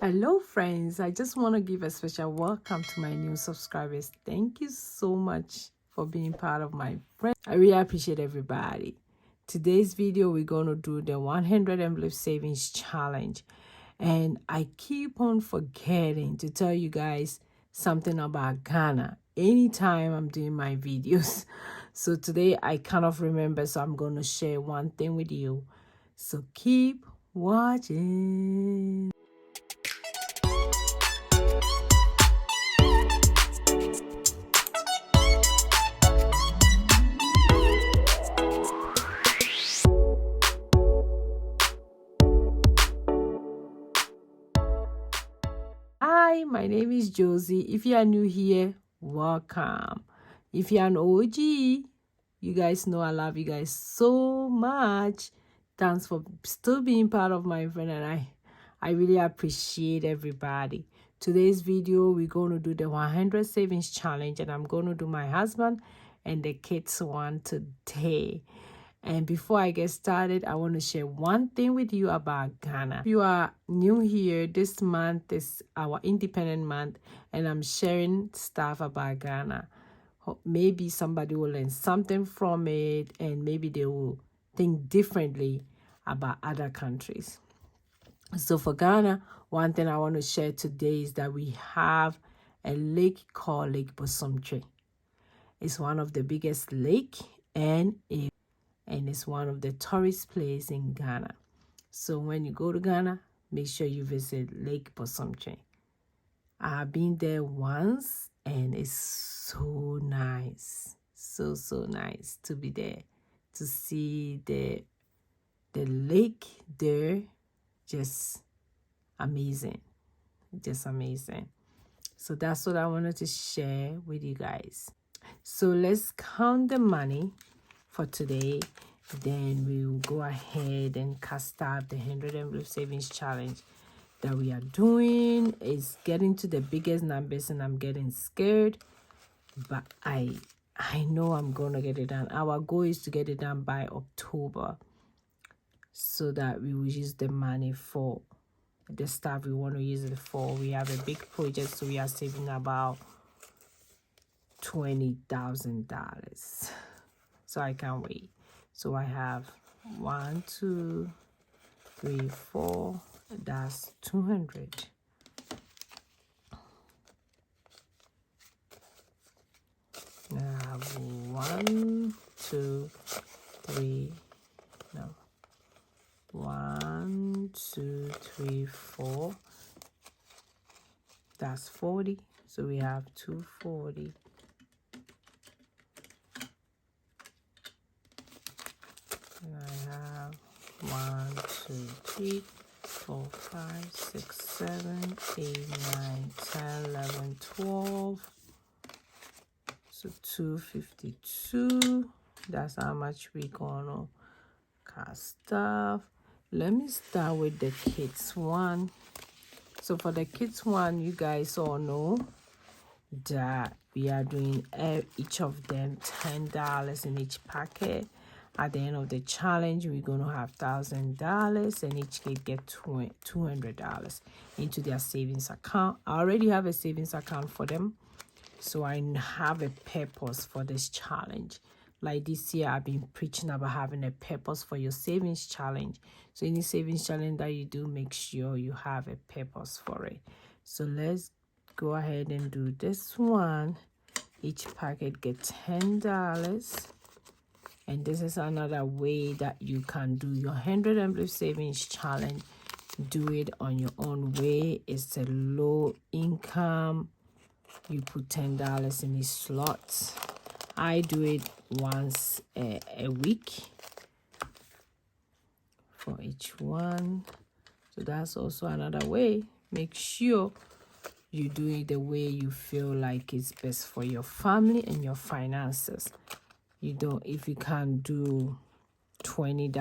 Hello friends, I just want to give a special welcome to my new subscribers. Thank you so much for being part of my friend. I really appreciate everybody. Today's video we're going to do the 100 envelope savings challenge, and I keep on forgetting to tell you guys something about Ghana anytime I'm doing my videos. So today I kind of remember, so I'm going to share one thing with you. So keep watching. Hi, my name is Josy. If you are new here, welcome. If you're an OG, you guys know I love you guys so much. Thanks for still being part of my friend, and I really appreciate everybody. Today's video, we're going to do the 100 savings challenge, and I'm going to do my husband and the kids one today. And before I get started, I want to share one thing with you about Ghana. If you are new here, this month is our independent month, and I'm sharing stuff about Ghana. Maybe somebody will learn something from it, and maybe they will think differently about other countries. So for Ghana, one thing I want to share today is that we have a lake called Lake 𝒓𝒄𝒂𝒓𝒅𝒔. It's one of the biggest lake, and it's one of the tourist places in Ghana. So when you go to Ghana, make sure you visit Lake 𝒓𝒄𝒂𝒓𝒅𝒔. I've been there once, and it's so nice. So nice to be there, to see the lake there. Just amazing. Just amazing. So that's what I wanted to share with you guys. So let's count the money for today. Then we will go ahead and cast out the 100 envelope savings challenge that we are doing. It's getting to the biggest numbers, and I'm getting scared, but I know I'm gonna get it done. Our goal is to get it done by October, so that we will use the money for the stuff we want to use it for. We have a big project, so we are saving about $20,000. So I can't wait. So I have 1, 2, 3, 4. That's 200. I have 1, 2, 3. No. 1, 2, 3, 4. That's 40. So we have 240. And I have 1, 2, 3, 4, 5, 6, 7, 8, 9, 10, 11, 12. So 252. That's how much we're gonna cast off. Let me start with the kids one. So for the kids one, you guys all know that we are doing each of them $10 in each packet. At the end of the challenge, we're going to have $1,000, and each kid get $200 into their savings account. I already have a savings account for them, so I have a purpose for this challenge. Like this year, I've been preaching about having a purpose for your savings challenge. So any savings challenge that you do, make sure you have a purpose for it. So let's go ahead and do this one. Each packet gets $10. And this is another way that you can do your 100 envelope savings challenge. Do it on your own way. It's a low income. You put $10 in each slot. I do it once a week for each one. So that's also another way. Make sure you do it the way you feel like it's best for your family and your finances. If you can't do $20,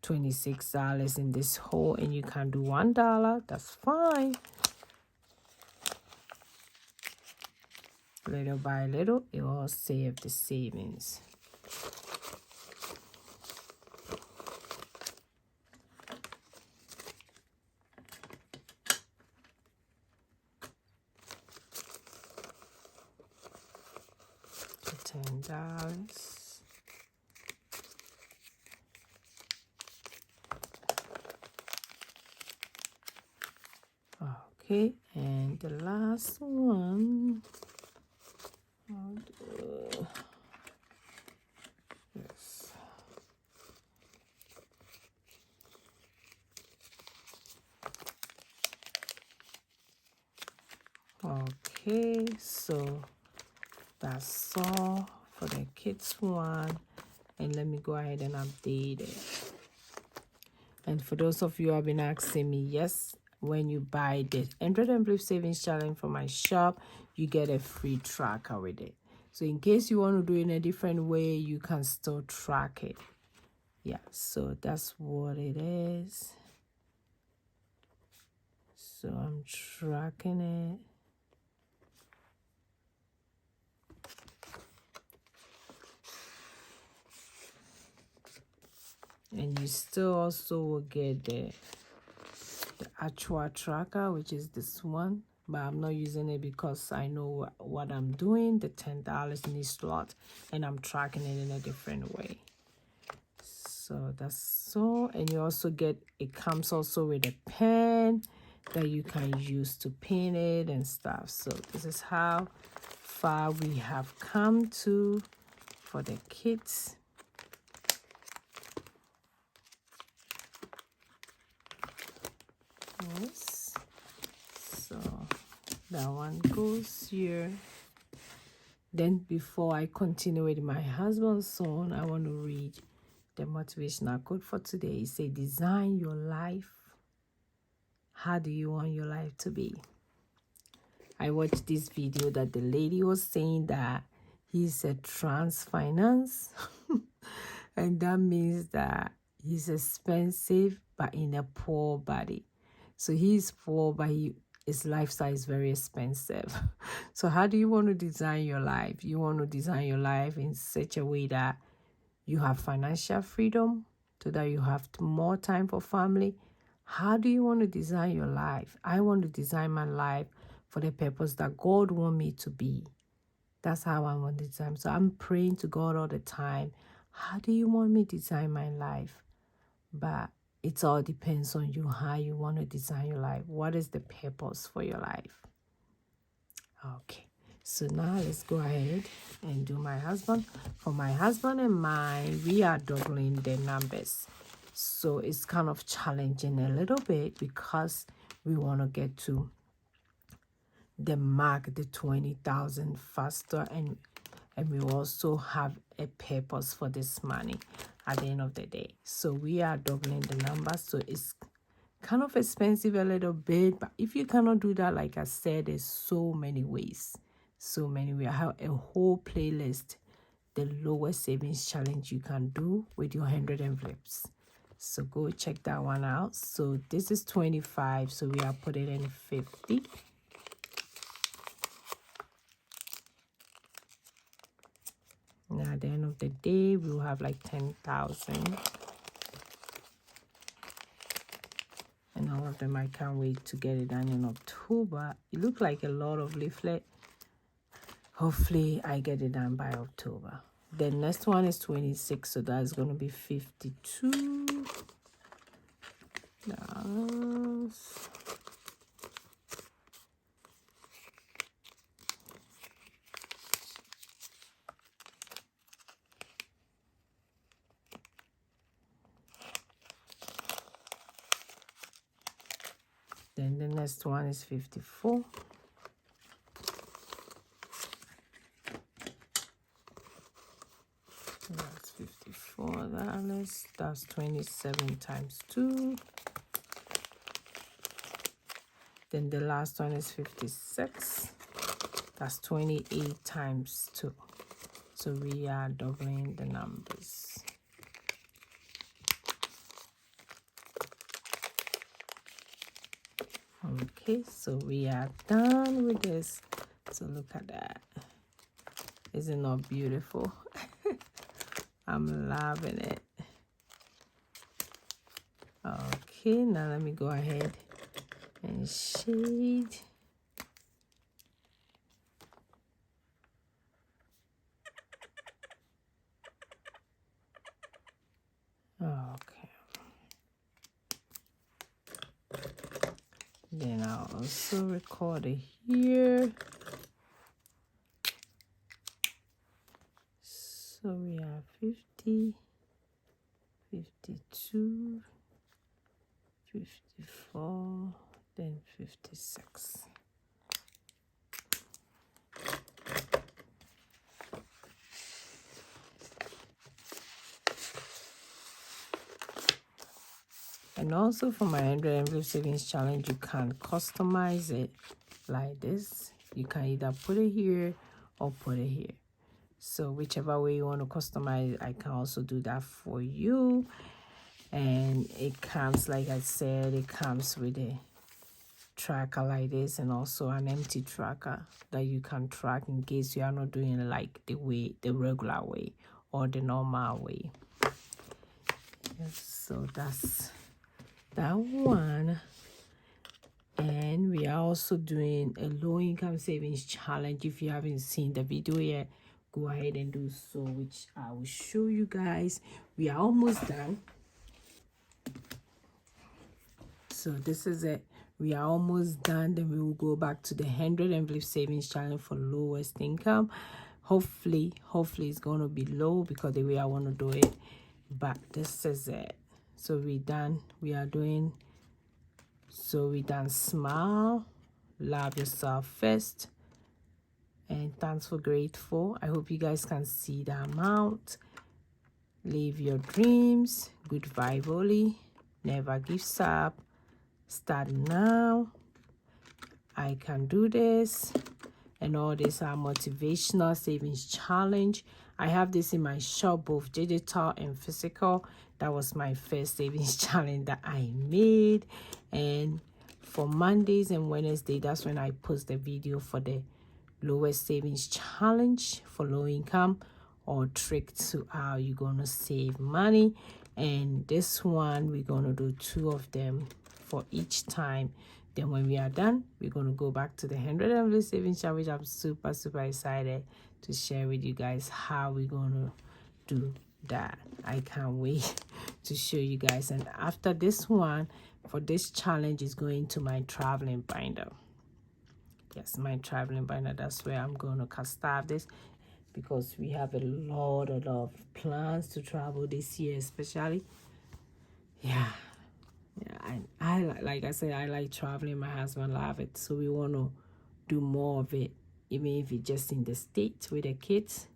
$26 in this hole, and you can do $1, that's fine. Little by little, it will save the savings. $10. Okay, and the last one, I'll do this. Okay, so that's all for the kids one, and let me go ahead and update it. And for those of you who have been asking me, yes, when you buy the 100 Envelope Savings Challenge from my shop, you get a free tracker with it. So in case you want to do it in a different way, you can still track it. Yeah, so that's what it is. So I'm tracking it. And you still also will get the actual tracker, which is this one, but I'm not using it because I know what I'm doing, the $10 in each slot, and I'm tracking it in a different way. So that's so, and you also get, it comes also with a pen that you can use to pin it and stuff. So this is how far we have come to for the kids. Yes, so that one goes here. Then before I continue with my husband's song, I want to read the motivational code for today. It says, design your life. How do you want your life to be? I watched this video that the lady was saying that he's a trans finance and that means that he's expensive but in a poor body. So he's poor, but his lifestyle is very expensive. So how do you want to design your life? You want to design your life in such a way that you have financial freedom, so that you have more time for family. How do you want to design your life? I want to design my life for the purpose that God wants me to be. That's how I want to design. So I'm praying to God all the time. How do you want me to design my life? But it all depends on you, how you want to design your life. What is the purpose for your life? Okay, so now let's go ahead and do my husband. For my husband and mine, we are doubling the numbers. So it's kind of challenging a little bit because we want to get to the mark, the 20,000 faster, and we also have a purpose for this money at the end of the day. So we are doubling the numbers. So it's kind of expensive a little bit, but if you cannot do that, like I said, there's so many ways. I have a whole playlist, the lowest savings challenge you can do with your 100 envelopes. So go check that one out. So this is 25, so we are putting in 50. Now at the end of the day, we'll have like 10,000. And all of them, I can't wait to get it done in October. It looked like a lot of leaflet. Hopefully, I get it done by October. The next one is 26, so that's going to be 52. Then the next one is 54. That's $54. That's 27 times 2. Then the last one is 56. That's 28 times 2. So we are doubling the numbers. Okay, so we are done with this. So look at that. Isn't it not beautiful? I'm loving it. Okay, now let me go ahead and shade. Then I'll also record it here. So we have 50, 52, 54, then 56. And also for my 100 envelope savings challenge, you can customize it like this. You can either put it here or put it here. So whichever way you want to customize, I can also do that for you. And it comes, like I said, it comes with a tracker like this, and also an empty tracker that you can track in case you are not doing it like the regular way or the normal way. Yes, so that's that one. And we are also doing a low income savings challenge. If you haven't seen the video yet, go ahead and do so, which I will show you guys. We are almost done. So this is it. We are almost done. Then we will go back to the 100 envelope savings challenge for lowest income. Hopefully it's going to be low because the way I want to do it. But this is it. So we done. We are doing. So we done smile, love yourself first, and thanks for grateful. I hope you guys can see the amount. Live your dreams, good vibe only, never gives up, start now, I can do this, and all these are motivational savings challenge. I have this in my shop, both digital and physical. That was my first savings challenge that I made. And for Mondays and Wednesday, that's when I post the video for the lowest savings challenge for low income, or trick to how you're gonna save money. And this one, we're gonna do 2 of them for each time. Then when we are done, we're going to go back to the 100 envelope savings challenge. I'm super excited to share with you guys how we're going to do that. I can't wait to show you guys. And after this one, for this challenge, is going to my traveling binder. Yes, my traveling binder. That's where I'm going to start this, because we have a lot of plans to travel this year, especially. Yeah, I like I said, I like traveling. My husband loves it, so we want to do more of it, even if it's just in the States with the kids.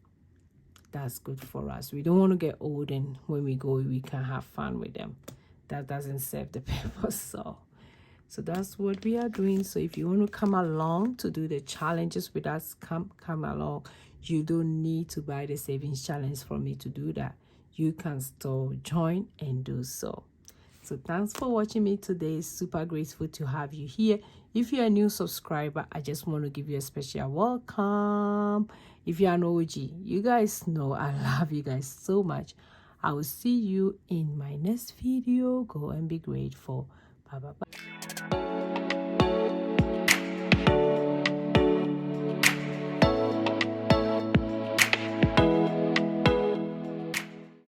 That's good for us. We don't want to get old, and when we go, we can have fun with them. That doesn't serve the purpose. So that's what we are doing. So if you want to come along to do the challenges with us, come along. You don't need to buy the savings challenge for me to do that. You can still join and do so. So thanks for watching me today. Super grateful to have you here. If you're a new subscriber, I just want to give you a special welcome. If you're an OG, you guys know I love you guys so much. I will see you in my next video. Go and be grateful. Bye.